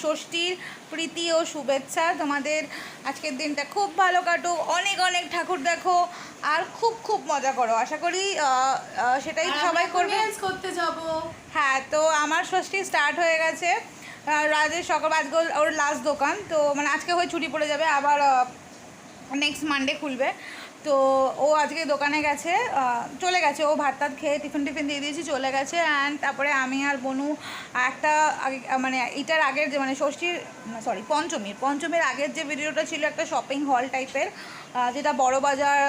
ষষ্ঠীর প্রীতি ও শুভেচ্ছা। তোমাদের আজকের দিনটা খুব ভালো কাটুক, অনেক অনেক ঠাকুর দেখো আর খুব খুব মজা করো। আশা করি সেটাই সবাই করবে। করতে যাব। হ্যাঁ, তো আমার ষষ্ঠী স্টার্ট হয়ে গেছে। রাজের সকাল আজকে ওর লাস্ট দোকান, তো মানে আজকে হয়ে ছুটি পড়ে যাবে, আবার নেক্সট মানডে খুলবে। তো ও আজকে দোকানে গেছে, চলে গেছে। ও ভাত টাত খেয়ে টিফিন দিয়ে দিয়েছি, চলে গেছে। অ্যান্ড তারপরে আমি আর বনু একটা আগে মানে এটার আগের যে মানে ষষ্ঠীর পঞ্চমীর আগের যে ভিডিওটা ছিল, একটা শপিং হল টাইপের, যেটা বড় বাজার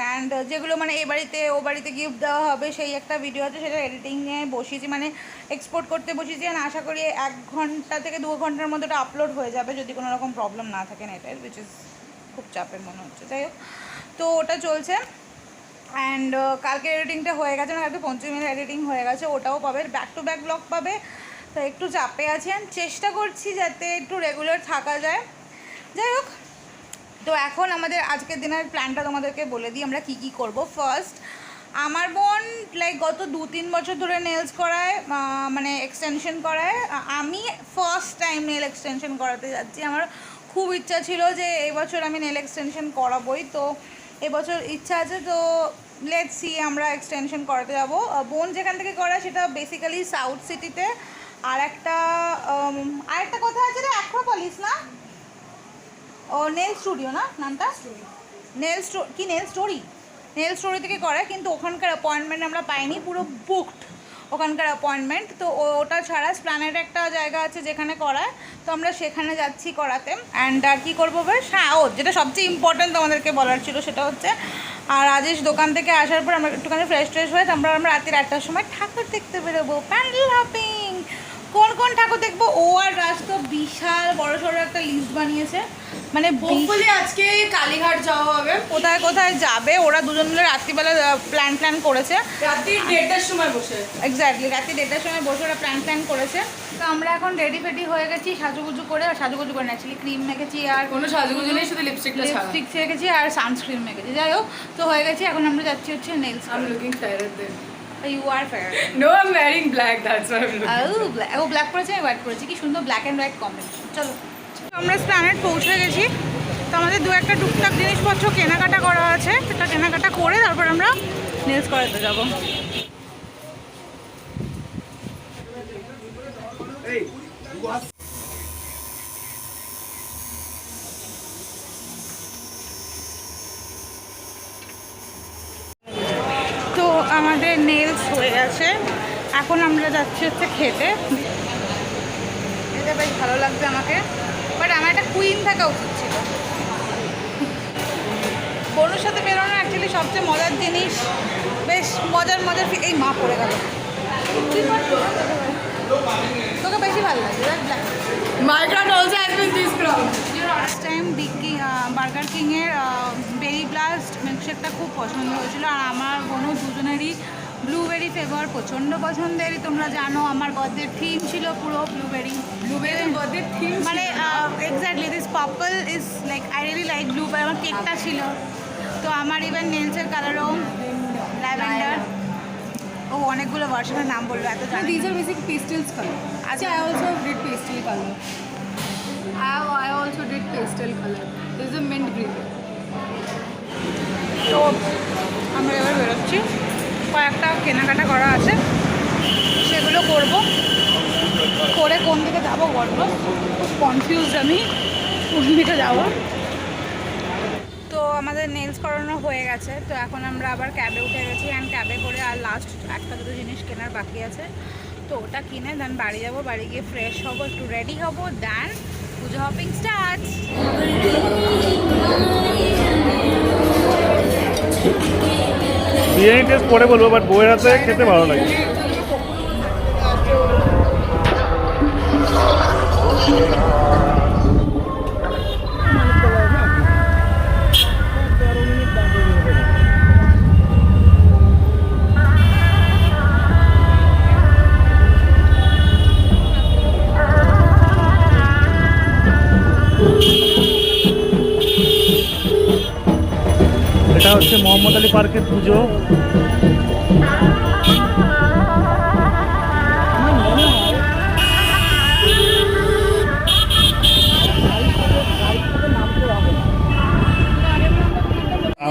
অ্যান্ড যেগুলো মানে এ বাড়িতে ও বাড়িতে গিফট দেওয়া হবে, সেই একটা ভিডিও আছে। সেটা এডিটিং নিয়ে বসিয়েছি, মানে এক্সপোর্ট করতে বসিয়েছি। আর আশা করি 1 ঘন্টা থেকে 2 ঘন্টার মধ্যে ওটা আপলোড হয়ে যাবে, যদি কোনো রকম প্রবলেম না থাকে নেটের, উইচ ইজ খুব চাপের মনে হচ্ছে। যাই হোক, তো ওটা চলছে। অ্যান্ড কালকে এডিটিংটা হয়ে গেছে, কালকে পঞ্চমীর এডিটিং হয়ে গেছে, ওটাও পাবে, ব্যাক টু ব্যাক ব্লগ পাবে। তো একটু চাপে আছি, আমি চেষ্টা করছি যাতে একটু রেগুলার থাকা যায়। যাই হোক, তো এখন আমাদের আজকের দিনের প্ল্যানটা তোমাদেরকে বলে দিই আমরা কী করব। ফার্স্ট, আমার বোন লাইক গত 2-3 বছর ধরে নেলস করায়, মানে এক্সটেনশন করায়। আমি ফার্স্ট টাইম নেল এক্সটেনশন করাতে যাচ্ছি। আমার খুব ইচ্ছা ছিল যে এবছর আমি নেল এক্সটেনশন করাবোই, তো এবছর ইচ্ছা আছে। তো লেটস সি, আমরা এক্সটেনশন করাতে যাব। বোন যেখান থেকে করায় সেটা বেসিক্যালি সাউথ সিটিতে। আর একটা কথা আছে রে, অ্যাক্রোপলিস না, ও নেল স্টুডিও না নামটা, নেল স্টোরি থেকে করায়, কিন্তু ওখানকার অ্যাপয়েন্টমেন্ট আমরা পাইনি, পুরো বুকড ওখানকার অ্যাপয়েন্টমেন্ট। তো ওটা ছাড়া স্প্ল্যানেডে একটা জায়গা আছে যেখানে করায়, তো আমরা সেখানে যাচ্ছি করাতে। অ্যান্ড আর কী করবো বেশ, হ্যাঁ, যেটা সবচেয়ে ইম্পর্ট্যান্ট তোমাদেরকে বলার ছিল সেটা হচ্ছে, আর রাজেশ দোকান থেকে আসার পর আমরা একটুখানি ফ্রেশ হয়ে আমরা রাত্রির 8টার সময় ঠাকুর দেখতে বেরোবো, প্যান্ডেল হপিং। কোন ঠাকুর দেখবো? ও আর রাজ তো বিশাল বড়সড় একটা লিস্ট বানিয়েছে, মানে হোপফুলি আজকে কালীঘাট যাওয়া হবে। কোথায় যাবে ওরা দুজন মিলে রাত্রিবেলা প্ল্যান করেছে, রাত্রি 1:30টার সময় বসে। এক্স্যাক্টলি রাত্রি 1:30টার সময় বসে ওরা প্ল্যান করেছে। তো আমরা এখন রেডি হয়ে গেছি, সাজুগুজু করে না, অ্যাকচুয়ালি ক্রিম মেখেছি, আর কোনো সাজুগুজু নেই, শুধু লিপস্টিক মেখেছি আর সানস্ক্রিন মেখেছি। যাই হোক, তো হয়ে গেছে। এখন আমরা যাচ্ছি হচ্ছে nails. I am looking fair then. You are fair. No, I'm wearing black, that's why I'm looking. ও ব্ল্যাক পরেছে, আমি হোয়াইট পরেছি, কি সুন্দর ব্ল্যাক অ্যান্ড হোয়াইট কম্বিনেশন। চলো, আমরা প্ল্যানেট পৌঁছে গেছি। তো আমাদের একটা টুকটাক জিনিসপত্র কেনাকাটা করা আছে, সেটা কেনাকাটা করে তারপর আমরা নেলস করাতে যাবো। তো আমাদের নেলস হয়ে গেছে, এখন আমরা যাচ্ছি হচ্ছে খেতে। এটা বেশ ভালো লাগছে আমাকে, বাট আমার একটা কুইন থাকা উচিত ছিল। বড়োর সাথে বেরোনো অ্যাকচুয়ালি সবচেয়ে মজার জিনিস, বেশ মজার এই মা পড়ে গেল। তোকে বেশি ভালো লাগছে? My crowd also has been this crowd. Last time Burger কিংয়ের বেরি ব্লাস্ট মিল্কশেকটা খুব পছন্দ হয়েছিল, আর আমার কোনো দুজনেরই ব্লুবেরি ফ্লেভার প্রচণ্ড পছন্দেরই। তোমরা জানো আমার বার্থডে থিম ছিল পুরো ব্লুবেরি বার্থডে থিম, মানে exactly this purple is like, I really like blueberry. আমার কেকটা ছিল, তো আমার ইভেন নেলসের কালারও ল্যাভেন্ডার। ও অনেকগুলো ভার্সনের নাম বললো, এত জানি। these are basic pastels color. আচ্ছা, I also did pastel color. I also did pastel color. This is a mint green. তো আমরা এবার বেরোচ্ছি, কয়েকটা কেনাকাটা করা আছে, সেগুলো করে কোন দিকে যাবো বলবো, খুব কনফিউজ আমি কোন দিকে যাবো। তো আমাদের নেলস করানো হয়ে গেছে, তো এখন আমরা আবার ক্যাবে উঠে গেছি। অ্যান্ড ক্যাবে করে আর লাস্ট একটা দুটো জিনিস কেনার বাকি আছে, তো ওটা কিনে দেন বাড়ি যাবো। বাড়ি গিয়ে ফ্রেশ হবো, একটু রেডি হবো, দেন পুজো হপিং স্টার্ট। বিরিয়ানি টেস্ট পরে বলবো, বাট বউয়ের হাতে খেতে ভালো লাগে। এটা হচ্ছে মোহাম্মদ আলী পার্কের পুজো।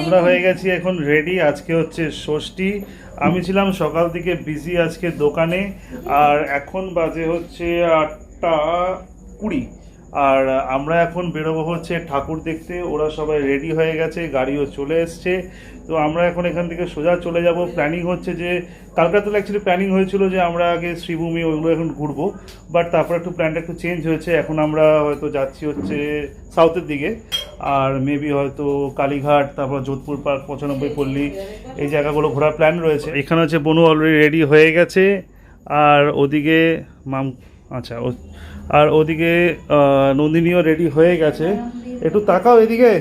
আমরা হয়ে গেছি এখন রেডি। আজকে হচ্ছে ষষ্ঠী। আমি ছিলাম সকাল থেকে বিজি আজকে দোকানে, আর এখন বাজে হচ্ছে 8:20, আর আমরা এখন বেরোবো হচ্ছে ঠাকুর দেখতে। ওরা সবাই রেডি হয়ে গেছে, গাড়িও চলে এসছে। তো আমরা এখন এখান থেকে সোজা চলে যাব। প্ল্যানিং হচ্ছে যে কালকে তো অ্যাকচুয়ালি প্ল্যানিং হয়েছিল যে আমরা আগে শ্রীভূমি ওইগুলো এখন ঘুরবো, বাট তারপর একটু প্ল্যানটা একটু চেঞ্জ হয়েছে। এখন আমরা হয়তো যাচ্ছি হচ্ছে সাউথের দিকে, আর মেবি হয়তো কালীঘাট, তারপর যোধপুর পার্ক, 95 পল্লী, এই জায়গাগুলো ঘোরার প্ল্যান রয়েছে। এখানে হচ্ছে বনু অলরেডি রেডি হয়ে গেছে, আর ওদিকে আচ্ছা আর ওদিকে নন্দিনীও রেডি হয়ে গেছে। একটু তাকাও এদিকে।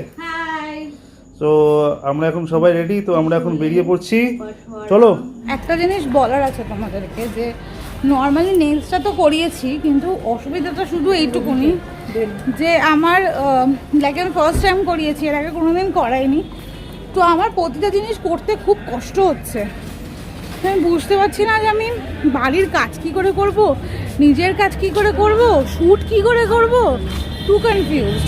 তো আমরা এখন সবাই রেডি, তো আমরা এখন বেরিয়ে পড়ছি, চলো। একটা জিনিস বলার আছে তোমাদেরকে, যে নর্মালি নেলসটা তো করিয়েছি, কিন্তু অসুবিধাটা শুধু এইটুকুনি যে আমার লাইক আমি ফার্স্ট টাইম করিয়েছি, এর আগে কোনোদিন করাইনি। তো আমার প্রতিটা জিনিস করতে খুব কষ্ট হচ্ছে। আমি বুঝতে পারছি না যে আমি বাড়ির কাজ কি করে করব, নিজের কাজ কি করে করব, শ্যুট কি করে করব, টু কনফিউজড।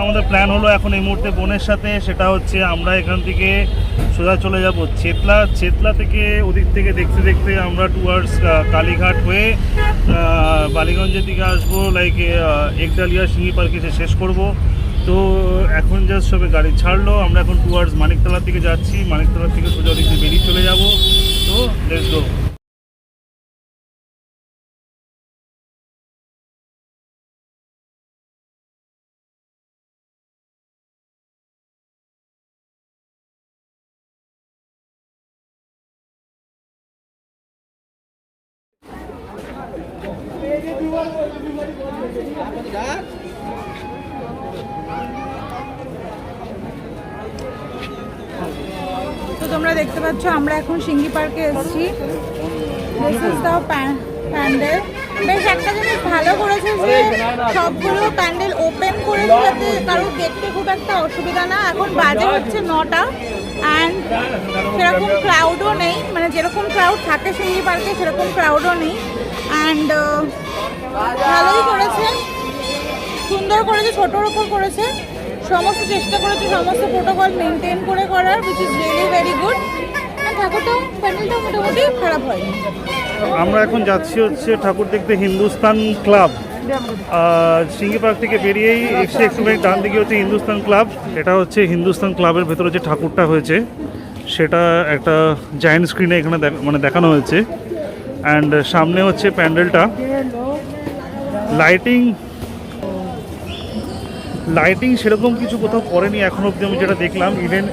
আমাদের প্ল্যান হলো এখন এই মুহূর্তে বোনের সাথে, সেটা হচ্ছে আমরা এখান থেকে সোজা চলে যাব চেতলা থেকে ওদিক থেকে দেখতে দেখতে আমরা টুয়ার্ডস কালীঘাট হয়ে বালিগঞ্জের দিকে আসবো, লাইক একডালিয়া সিঙ্গি পার্কে এসে শেষ করব। তো এখন জাস্ট সবে গাড়ি ছাড়লো, আমরা এখন টুয়ার্ডস মানিকতলার দিকে যাচ্ছি। মানিকতলার থেকে সোজা ওদিক দিয়ে বেরিয়ে চলে যাব। তো লেটস গো। তো তোমরা দেখতে পাচ্ছ আমরা এখন সিঙ্গি পার্কে এসেছি। This is the pandal. বেশ একটা জিনিস ভালো করেছে যে সবগুলো প্যান্ডেল ওপেন করেছে, যাতে কারোর দেখতে খুব একটা অসুবিধা না। এখন বাজে হচ্ছে 9টা, অ্যান্ড সেরকম ক্রাউডও নেই, মানে যেরকম ক্রাউড থাকে সিঙ্গি পার্কে সেরকম ক্রাউডও নেই। অ্যান্ড ভালোই করেছে, সুন্দর করেছে, ছোটোর ওপর করেছে, সমস্ত চেষ্টা করেছে সমস্ত প্রোটোকল মেনটেন করে করার, which is really very good. ঠাকুরটাও প্যান্ডেলটাও মোটামুটি খারাপ হয়নি। আমরা এখন যাচ্ছি হচ্ছে ঠাকুর দেখতে হিন্দুস্তান ক্লাব। সিঙ্গি পার্ক থেকে বেরিয়েই এসে একটুখানি ডান দিকে হচ্ছে হিন্দুস্তান ক্লাব। এটা হচ্ছে হিন্দুস্তান ক্লাবের ভেতরে যে ঠাকুরটা হয়েছে সেটা একটা জায়ান্ট স্ক্রিনে এখানে দেখানো হয়েছে। অ্যান্ড সামনে হচ্ছে প্যান্ডেলটা। লাইটিং সেরকম কিছু কোথাও করেনি এখন অবধি আমি যেটা দেখলাম। ইভেন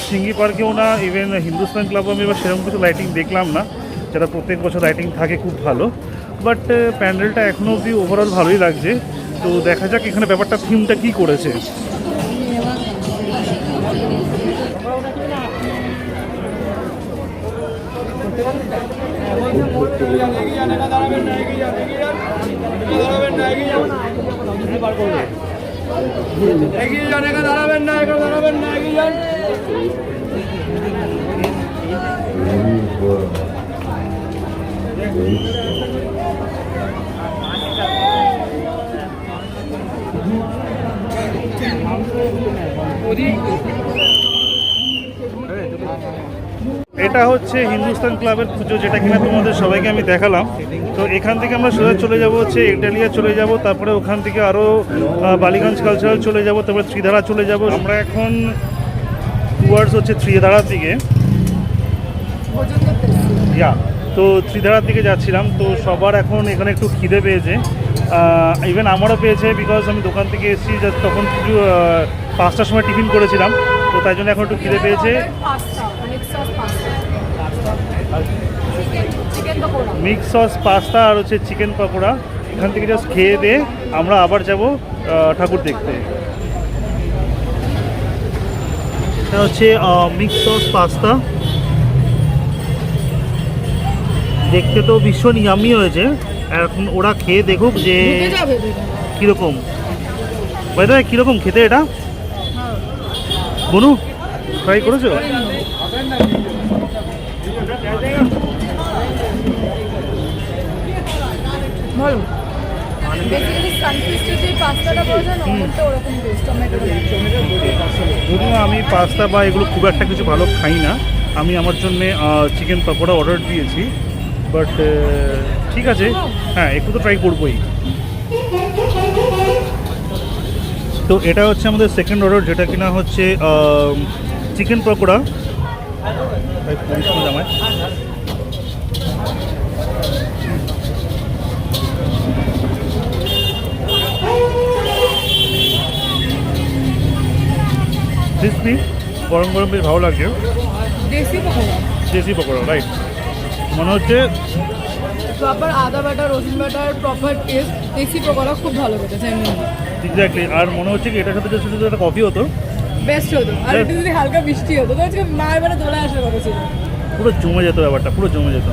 সিঙ্গি পার্কেও না, ইভেন হিন্দুস্তান ক্লাবও আমি এবার সেরকম কিছু লাইটিং দেখলাম না, যেটা প্রত্যেক বছর লাইটিং থাকে খুব ভালো। বাট প্যান্ডেলটা এখনও অবধি ওভারঅল ভালোই লাগছে। তো দেখা যাক এখানে ব্যাপারটা থিমটা কী করেছে। এগিয়ে যান, এখানে দাঁড়াবেন না, এখানে দাঁড়াবেন না, এগিয়ে যান। এটা হচ্ছে হিন্দুস্তান ক্লাবের পুজো, যেটা কিনা তোমাদের সবাইকে আমি দেখালাম। তো এখান থেকে আমরা সোজা চলে যাব হচ্ছে একডালিয়া চলে যাব, তারপরে ওখান থেকে আরও বালিগঞ্জ কালচারাল চলে যাব, তারপরে ত্রিধারা চলে যাব। আমরা এখন টুয়ার্ডস হচ্ছে ত্রিধারার দিকে, তো ত্রিধারার দিকে যাচ্ছিলাম। তো সবার এখন এখানে একটু খিদে পেয়েছে, ইভেন আমারও পেয়েছে, বিকজ আমি দোকান থেকে এসেছি তখন কিছু 5টার সময় টিফিন করেছিলাম, তো তাই জন্য এখন একটু খিদে পেয়েছে। মিক্স সস পাস্তা আর হচ্ছে চিকেন পকোড়া। এখান থেকে জাস্ট খেয়ে দিয়ে আমরা আবার যাব ঠাকুর দেখতে। এটা হচ্ছে মিক্স সস পাস্তা, দেখতে তো ভীষণ ইয়ামি হয়েছে। এখন ওরা খেয়ে দেখুক যে কীরকম, বাইরে কীরকম খেতে। এটা বনু ট্রাই করেছো? ভালো বেসিক্যালি সানফিস্টের যে পাস্তাটা পাওয়া যায় না অনেকটা ওরকম টেস্ট টমেটো যদিও আমি পাস্তা বা এগুলো খুব একটা কিছু ভালো খাই না, আমি আমার জন্য চিকেন পকোড়া অর্ডার দিয়েছি, বাট ঠিক আছে, হ্যাঁ একটু তো ট্রাই করবোই। তো এটা হচ্ছে আমাদের সেকেন্ড অর্ডার, যেটা কিনা হচ্ছে চিকেন পকোড়া। আমায় ক্রিসপি, গরম গরম বেশ ভালো লাগছে। দেশি পকোড়া দেশি পকোড়া, রাইট, মনে হচ্ছে প্রপার আদা বাটা রসুন বাটার প্রপার টেস্ট। দেশি পকোড়া খুব ভালো খেতে এক্স্যাক্টলি। আর মনে হচ্ছে কি এটার সাথে যদি একটা কফি হতো বেস্ট হতো, আর একটু যদি হালকা বৃষ্টি হতো তো আজকে মা এবারে দোলা আসার কথা ছিল। পুরো জমে যেত ব্যাপারটা, পুরো জমে যেত।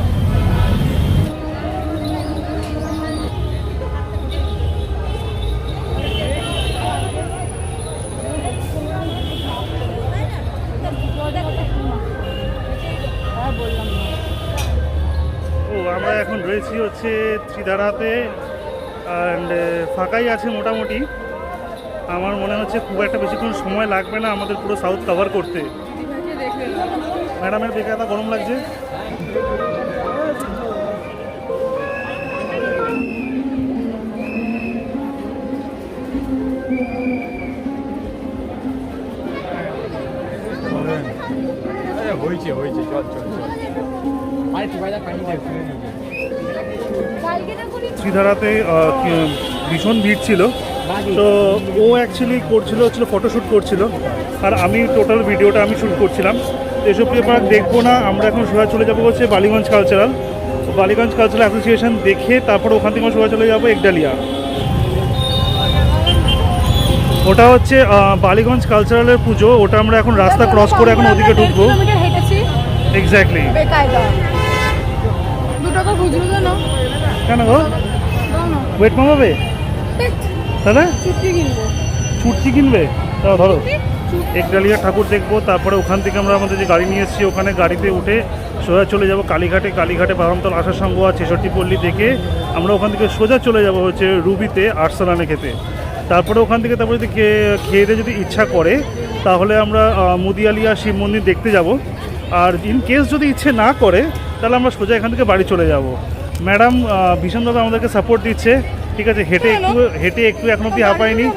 ও আমরা এখন রয়েছি হচ্ছে ত্রিধারাতে, অ্যান্ড ফাঁকাই আছে মোটামুটি। আমার মনে হচ্ছে খুব একটা বেশিক্ষণ সময় লাগবে না আমাদের পুরো সাউথ কভার করতে। ম্যাডামের দেখে এত গরম লাগছে। হয়েছে হয়েছে, চল চল চল। আরে তুই বাইরে পানি দে। ত্রিধারাতে ভীষণ ভিড় ছিল, তো ও অ্যাকচুয়ালি হচ্ছিল ফটোশ্যুট করছিল, আর আমি টোটাল ভিডিওটা আমি শ্যুট করছিলাম। এসব ব্যাপার দেখবো না, আমরা এখন সোজা চলে যাবো হচ্ছে Ballygunge cultural. Ballygunge cultural association দেখে তারপর ওখান থেকে সোজা চলে যাবো একডালিয়া। ওটা হচ্ছে বালিগঞ্জ কালচারালের পুজো, ওটা আমরা এখন রাস্তা ক্রস করে এখন ওদিকে ঢুকবো। এক্স্যাক্টলি। 2 টাকা খুচরো দেন না কেন গো, ওয়েট কমাবে তাহলে? ছুটকি কিনবে, তাও ধরো একডালিয়া ঠাকুর দেখবো, তারপরে ওখান থেকে আমরা আমাদের যে গাড়ি নিয়ে এসেছি ওখানে গাড়িতে উঠে সোজা চলে যাব কালীঘাটে। কালীঘাটে বাদামতল আসার সঙ্গ আর 66 পল্লী দেখে আমরা ওখান থেকে সোজা চলে যাব হচ্ছে রুবিতে আর্সালানে খেতে। তারপরে ওখান থেকে তারপরে যদি খেয়ে যদি ইচ্ছা করে তাহলে আমরা মুদিয়ালিয়া শিব মন্দির দেখতে যাব। আর ইন কেস যদি ইচ্ছে না করে তাহলে আমরা সোজা এখান থেকে বাড়ি চলে যাব। ম্যাডাম ভীষণভাবে আমাদেরকে সাপোর্ট দিচ্ছে, ঠিক আছে। হেঁটে একটু এখন অব্দি হাঁপায়নি।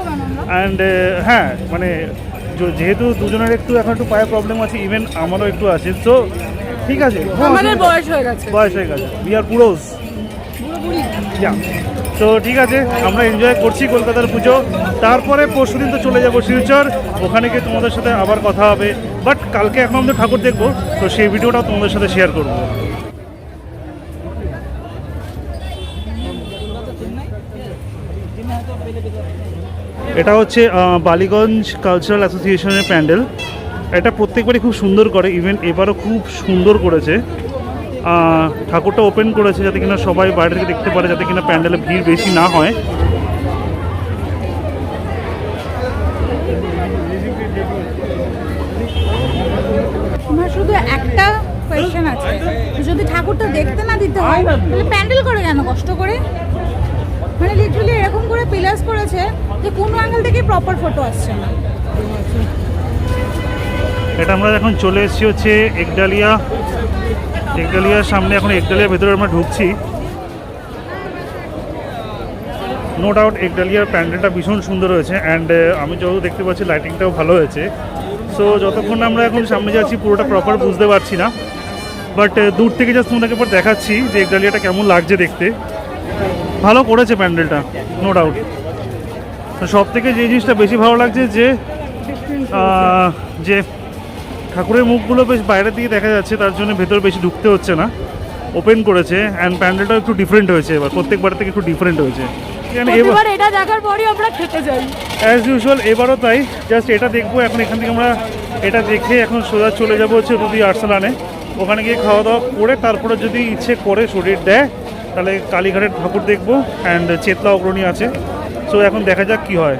অ্যান্ড হ্যাঁ মানে যেহেতু দুজনের একটু এখন একটু পায়ে প্রবলেম আছে, ইভেন আমারও একটু আছে, তো ঠিক আছে, বয়স হয়ে গেছে উই আর পুরোজ। তো ঠিক আছে, আমরা এনজয় করছি কলকাতার পুজো। তারপরে পরশুদিন তো চলে যাবো শিলচর, ওখানে গিয়ে তোমাদের সাথে আবার কথা হবে। বাট কালকে এখন আমাদের ঠাকুর দেখবো, তো সেই ভিডিওটাও তোমাদের সাথে শেয়ার করবো। এটা হচ্ছে বালিগঞ্জ কালচারাল অ্যাসোসিয়েশনের প্যান্ডেল। এটা প্রত্যেকবারই খুব সুন্দর করে, ইভেন এবারও খুব সুন্দর করেছে। ঠাকুরটা ওপেন করেছে যাতে কিনা সবাই বাইরে থেকে দেখতে পারে, যাতে কিনা প্যান্ডেলে ভিড় বেশি না হয়। আমার শুধু একটা কোয়েশ্চেন আছে, যদি ঠাকুরটা দেখতে না দিতে হয় তাহলে প্যান্ডেল করে কেন কষ্ট করে? মানে লিটারালি এরকম করে পিলার্স করেছে যে কোনো অ্যাঙ্গেল থেকে প্রপার ফটো আসছে না। এটা আমরা এখন চলে এসেছি হচ্ছে একডালিয়ার সামনে। এখন একডালিয়ার ভেতরে আমরা ঢুকছি। নো ডাউট একডালিয়ার প্যান্ডেলটা ভীষণ সুন্দর হয়েছে, অ্যান্ড আমি যত দেখতে পাচ্ছি লাইটিংটাও ভালো হয়েছে। সো যতক্ষণ আমরা এখন সামনে যাচ্ছি পুরোটা প্রপার বুঝতে পারছি না, বাট দূর থেকে জাস্ট তোমাদেরকে এবার দেখাচ্ছি যে একডালিয়াটা কেমন লাগছে দেখতে। ভালো করেছে প্যান্ডেলটা, নো ডাউট। তো সব থেকে যে জিনিসটা বেশি ভালো লাগছে যে ঠাকুরের মুখগুলো বেশ বাইরের দিকে দেখা যাচ্ছে, তার জন্য ভেতর বেশি ঢুকতে হচ্ছে না, ওপেন করেছে। অ্যান্ড প্যান্ডেলটাও একটু ডিফারেন্ট হয়েছে, এবার প্রত্যেকবার থেকে একটু ডিফারেন্ট হয়েছে। এবার এটা দেখার পরই আমরা খেতে যাই অ্যাজ ইউজুয়াল, এবারও তাই। জাস্ট এটা দেখবো এখন, এখান থেকে আমরা এটা দেখে এখন সোজা চলে যাবো হচ্ছে রুবি আর্সালানে। ওখানে গিয়ে খাওয়া দাওয়া করে তারপরে যদি ইচ্ছে করে শরীর দেয় তাহলে কালীঘাটের ঠাকুর দেখবো, অ্যান্ড চেতলা অগ্রণী আছে। সো এখন দেখা যাক কি হয়।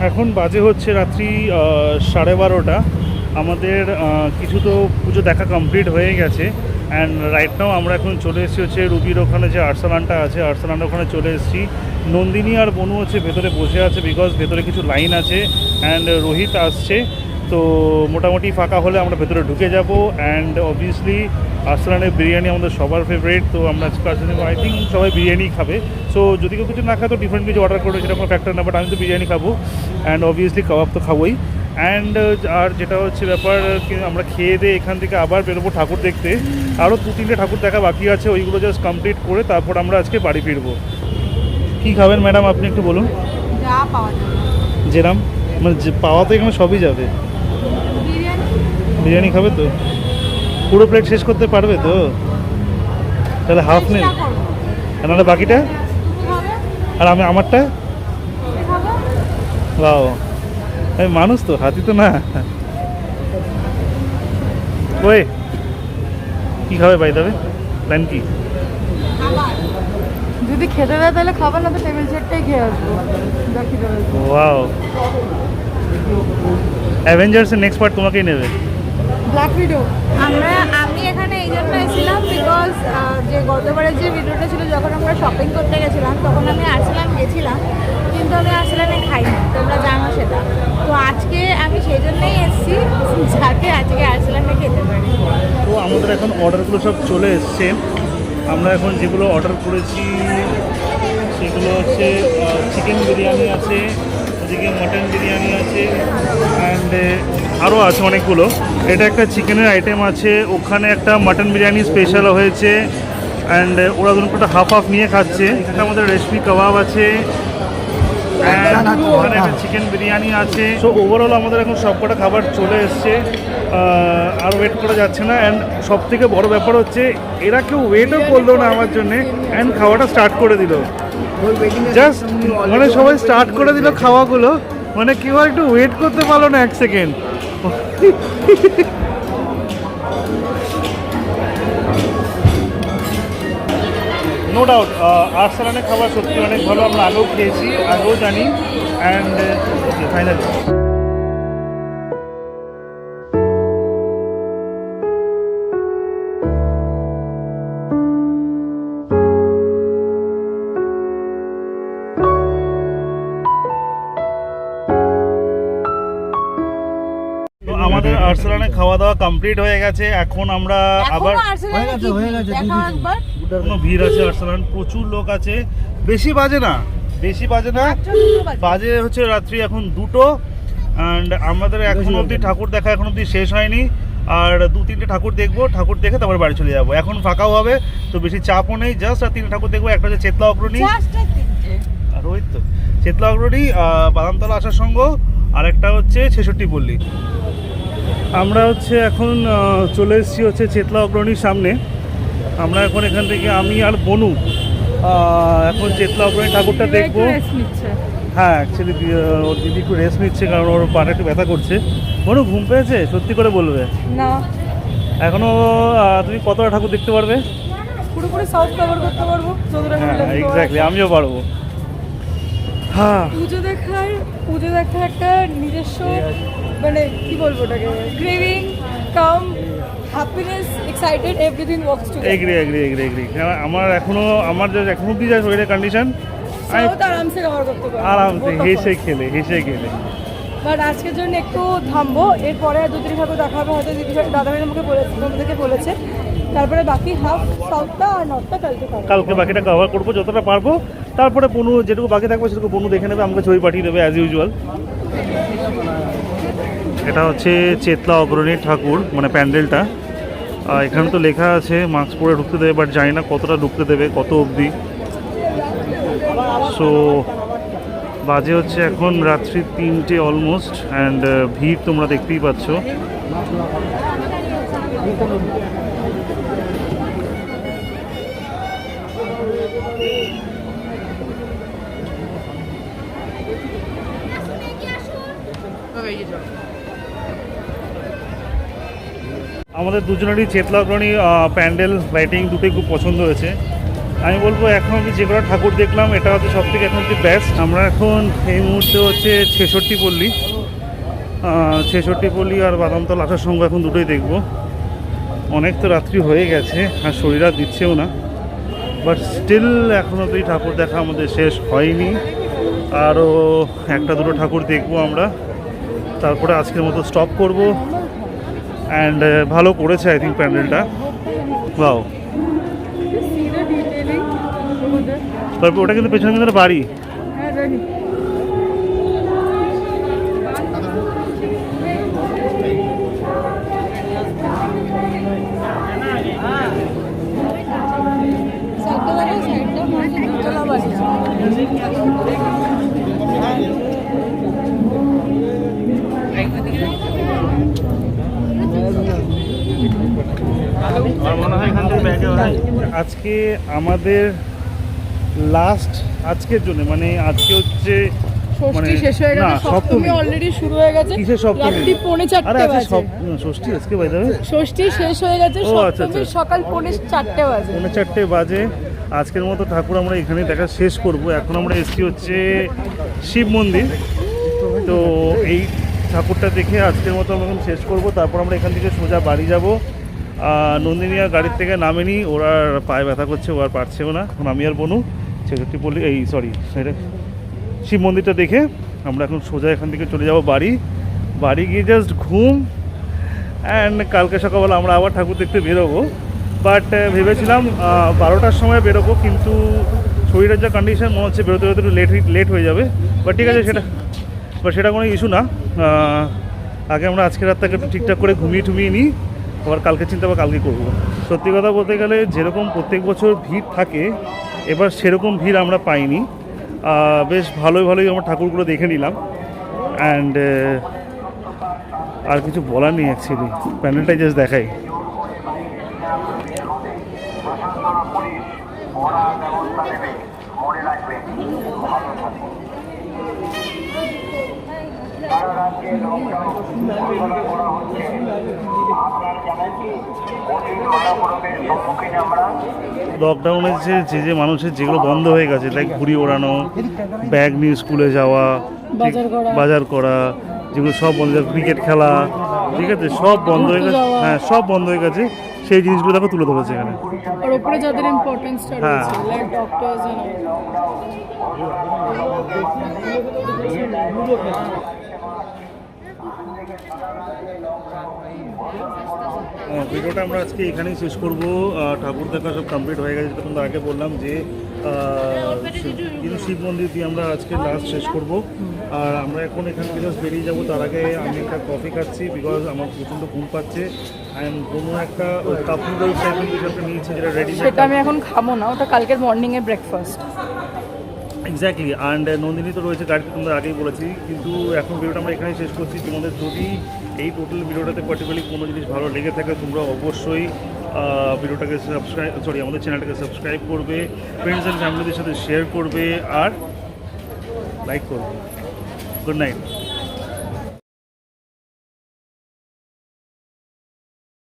এখন বাজে হচ্ছে রাত্রি 12:30। আমাদের কিছু তো পুজো দেখা কমপ্লিট হয়ে গেছে। অ্যান্ড রাইট নাও আমরা এখন চলে এসেছি হচ্ছে রুবির ওখানে যে আর্সালানটা আছে, আর্সালানের ওখানে চলে এসেছি। নন্দিনী আর বনু হচ্ছে ভেতরে বসে আছে, বিকজ ভেতরে কিছু লাইন আছে অ্যান্ড রোহিত আসছে। তো মোটামুটি ফাঁকা হলে আমরা ভেতরে ঢুকে যাব। অ্যান্ড অবভিয়াসলি আর্সালানের বিরিয়ানি আমাদের সবার ফেভারিট, তো আমরা আই থিঙ্ক সবাই বিরিয়ানি খাবে। সো যদি কেউ কিছু না খায় তো ডিফারেন্ট কিছু অর্ডার করবে, সেটা কোনো ফ্যাক্টর না, বাট আমি তো বিরিয়ানি খাবো। অ্যান্ড অবভিয়াসলি কাবাব তো খাবোই। অ্যান্ড আর যেটা হচ্ছে ব্যাপার আমরা খেয়ে দিয়ে এখান থেকে আবার বেরোবো ঠাকুর দেখতে। আরও 2-3টে ঠাকুর দেখা বাকি আছে, ওইগুলো জাস্ট কমপ্লিট করে তারপর আমরা আজকে বাড়ি ফিরবো। কী খাবেন ম্যাডাম আপনি একটু বলুন। যা পাওয়া যাবে। যেরাম মানে যে পাওয়া তো এখানে সবই যাবে। বিরিয়ানি বিরিয়ানি খাবে তো? পুরো প্লেট শেষ করতে পারবে তো? তাহলে হাফ নেই, চেষ্টা করবো। নাহলে বাকিটা? তুমি খাবে? আর আমি আমারটা? তুমি খাবে? বাও, আমি মানুষ তো, হাতি তো না। ওই কী খাবে বাই দেবে? প্ল্যান কি? খাবার যদি খেতে দেয় তাহলে খাবার, না তো টেবিল সেটটাই খেয়ে আসবো। যা খেতে দেবে। ওয়াও, অ্যাভেঞ্জার্সের নেক্সট পার্ট তোমাকেই নেবে। Black widow. আমি এখানে এই জন্য এসেছিলাম বিকজ যে গতবারের যে ভিডিওটা ছিল যখন আমরা শপিং করতে গেছিলাম তখন আমি আর্সেলান গেছিলাম, কিন্তু আমি আর্সেলানে খাইনি, তোমরা জানো সেটা। তো আজকে আমি সেই জন্যই এসেছি যাতে আজকে আর্সেলানে খেতে পারি। তো আমাদের এখন অর্ডারগুলো সব চলে এসছে। আমরা এখন যেগুলো অর্ডার করেছি সেগুলো হচ্ছে চিকেন বিরিয়ানি আছে, ওদিকে মটন বিরিয়ানি আছে, অ্যান্ড আরও আছে অনেকগুলো। এটা একটা চিকেনের আইটেম আছে, ওখানে একটা মাটন বিরিয়ানি স্পেশাল হয়েছে, অ্যান্ড ওরা দুটো একটা হাফ হাফ নিয়ে খাচ্ছে। এটা আমাদের রেসিপি কাবাব আছে, ওখানে একটা চিকেন বিরিয়ানি আছে। সো ওভারঅল আমাদের এখন সবকটা খাবার চলে এসছে, আর ওয়েট করা যাচ্ছে না। অ্যান্ড সব থেকে বড়ো ব্যাপার হচ্ছে এরা কেউ ওয়েটও করলো না আমার জন্যে, অ্যান্ড খাওয়াটা স্টার্ট করে দিল। জাস্ট মানে সবাই স্টার্ট করে দিল খাওয়াগুলো, মানে কেউ আর একটু ওয়েট করতে পারলো না 1 সেকেন্ড। নো ডাউট আর্সালানের খাবার সত্যি অনেক ভালো, আমরা আগেও খেয়েছি, আগেও জানি। অ্যান্ড ফাইনালি আমাদের আর্সালানে খাওয়া দাওয়া কমপ্লিট হয়ে গেছে। এখন আমরা আবার কোনো ভিড় আছে আর্সালান, প্রচুর লোক আছে। বেশি বাজে না, বাজে হচ্ছে রাত্রি এখন 2টো। অ্যান্ড আমাদের এখন অবধি ঠাকুর দেখা এখন অবধি শেষ হয়নি, আর 2-3টে ঠাকুর দেখবো, ঠাকুর দেখে তারপর বাড়ি চলে যাবো। এখন ফাঁকাও হবে, তো বেশি চাপও নেই। জাস্ট আর 3টে ঠাকুর দেখবো। একটা হচ্ছে চেতলা অগ্রণী, আর ওই তো চেতলা অগ্রণী, বাদামতলা আসার সঙ্গ, আর একটা হচ্ছে 66 পল্লী। আমরা হচ্ছে এখন চলে এসেছি হচ্ছে চেতলা অগ্রণীর সামনে। আমরা এখন এখান থেকে আমি আর বনু এখন চেতলা অগ্রণী ঠাকুরটা দেখবো। হ্যাঁ, অ্যাকচুয়ালি ওর দিদি একটু রেস্ট নিচ্ছে, কারণ ওর পাটা একটু ব্যথা করছে। বনু ঘুম পেয়েছে? সত্যি করে বলবে। না, এখনো তুমি কতটা ঠাকুর দেখতে পারবে? পুরোপুরি সাউথ কভার করতে পারবো যতটা। হ্যাঁ এক্স্যাক্টলি, আমিও পারবো। হ্যাঁ, পুজো দেখার একটা নিজস্ব মানে কি বলবো ওটাকে, craving cum happiness, excited, everything works together. Agree. আমার আমার যে এখন অব্দি যা শরীরের কন্ডিশন, আমি সাউথ আরামসে কভার করতে পারবো আরামসে হেসে খেলে। বাট আজকের জন্য একটু থামবো, এরপরে 2-3 ঠাকুর দেখা হবে হয়তো। দাদাভাই আমাকে বলেছে, তারপরে বাকি হাফ সাউথটা আর নর্থটা কালকে বাকিটা কভার করবো যতটা পারবো। তারপরে বনু যেটুকু বাকি থাকবে সেটুকু বনু দেখে নেবে, আমাকে ছবি পাঠিয়ে দেবে অ্যাজ ইউজুয়াল। এটা হচ্ছে চেতলা অগ্রণী ঠাকুর, মানে প্যান্ডেলটা। এখানে তো লেখা আছে মাস্ক পরে ঢুকতে দেবে, বাট জানি না কতটা ঢুকতে দেবে, কত অবধি। সো বাজে হচ্ছে এখন রাত্রি 3টে অলমোস্ট, অ্যান্ড ভিড় তোমরা দেখতেই পাচ্ছ। আমাদের দুজনেরই চেতলা অগ্রণী প্যান্ডেল লাইটিং দুটোই খুব পছন্দ হয়েছে। আমি বলবো এখন আমি যে কটা ঠাকুর দেখলাম এটা হচ্ছে সব থেকে এখন হচ্ছে বেস্ট। আমরা এখন এই মুহূর্তে হচ্ছে 66 পল্লী, 66 পল্লী আর বাদামতল আসার সঙ্গে এখন দুটোই দেখবো। অনেক তো রাত্রি হয়ে গেছে আর শরীর আর দিচ্ছেও না, বাট স্টিল এখনও তো এই ঠাকুর দেখা আমাদের শেষ হয়নি। আরও একটা দুটো ঠাকুর দেখবো আমরা, তারপরে আজকের মতো স্টপ করব। অ্যান্ড ভালো করেছে আই থিঙ্ক প্যান্ডেলটা, বাও। তারপর ওটা কিন্তু পেছনে কিন্তু একটা বাড়ি। আজকে আমাদের লাস্ট আজকের জন্য, মানে আজকে হচ্ছে ষষ্ঠী শেষ হয়ে গেছে, সপ্তমী অলরেডি শুরু হয়ে গেছে। কিসের সপ্তমী? রাত্রি 3:45 বাজে। ষষ্ঠী আজকে বাজে, ষষ্ঠী শেষ হয়ে গেছে, ও, আচ্ছা, সপ্তমী আচ্ছা। সকাল 4:45 বাজে। 4:45 বাজে। আজকের মতো ঠাকুর আমরা এখানে দেখা শেষ করব। এখন আমরা এসেছি হচ্ছে শিব মন্দির, তো এই ঠাকুরটা দেখে আজকের মতো আমরা এখন শেষ করব। তারপর আমরা এখান থেকে সোজা বাড়ি যাব। নন্দিনী আর গাড়ির থেকে নামেনি, ওরা পায়ে ব্যথা করছে, ও আর পারছেও না। এখন আমি আর বনু 66 পল্লী এটা শিব মন্দিরটা দেখে আমরা এখন সোজা এখান থেকে চলে যাব বাড়ি। বাড়ি গিয়ে জাস্ট ঘুম, অ্যান্ড কালকে সকালবেলা আমরা আবার ঠাকুর দেখতে বেরোবো। বাট ভেবেছিলাম 12টার সময় বেরোবো, কিন্তু শরীরের যা কন্ডিশন মনে হচ্ছে বেরোতে বেরোতে একটু লেট হয়ে যাবে। বাট ঠিক আছে, সেটা কোনো ইস্যু না। আগে আমরা আজকের রাতটাকে একটু ঠিকঠাক করে ঘুমিয়ে নিই, আবার কালকে চিন্তা আবার কালকে করবো। সত্যি কথা বলতে গেলে যেরকম প্রত্যেক বছর ভিড় থাকে, এবার সেরকম ভিড় আমরা পাইনি। বেশ ভালোই আমরা ঠাকুরগুলো দেখে নিলাম। অ্যান্ড আর কিছু বলার নেই অ্যাকচুয়ালি, প্যানেলটাই জাস্ট দেখাই। লকডাউনে যে মানুষের যেগুলো বন্ধ হয়ে গেছে, লাইক ঘুড়ি ওড়ানো, ব্যাগ নিয়ে স্কুলে যাওয়া, বাজার করা, যেগুলো সব বন্ধ, ক্রিকেট খেলা, ঠিক আছে, সব বন্ধ হয়ে গেছে। হ্যাঁ, সব বন্ধ হয়ে গেছে। সেই জিনিসগুলো দেখো তুলে ধরেছে এখানে। আর উপরে যাদের ইম্পর্টেন্সটা রয়েছে, লাইক ডক্টরস এন্ড ভিডিওটা আমরা আজকে এখানেই শেষ করবো। ঠাকুর দেখা সব কমপ্লিট হয়ে গেছে, তখন আগে বললাম যে কিন্তু শিব মন্দির দিয়ে আমরা আজকে লাস্ট শেষ করব। আর আমরা এখন এখান থেকে জাস্ট বেরিয়ে যাবো। তার আগে আমি একটা কফি খাচ্ছি, বিকজ আমার প্রচণ্ড ঘুম পাচ্ছে। অ্যান্ড কোনো একটা কাপ নুডলস টাইপের কিছু একটা নিয়েছি, যেটা রেডি। সেটা আমি এখন খাবো না, ওটা কালকের মর্নিংয়ে ব্রেকফাস্ট। এক্স্যাক্টলি। অ্যান্ড নন্দিনী তো রয়েছে গাড়িতে, তোমরা আগেই বলেছি। কিন্তু এখন ভিডিওটা আমরা এখানেই শেষ করছি। তোমাদের যদি এই টোটাল ভিডিওটাতে পার্টিকুলারলি কোনো জিনিস ভালো লেগে থাকে, তোমরা অবশ্যই ভিডিওটাকে আমাদের চ্যানেলটাকে সাবস্ক্রাইব করবে, ফ্রেন্ডস অ্যান্ড ফ্যামিলিদের সাথে শেয়ার করবে, আর লাইক করবে। Good night.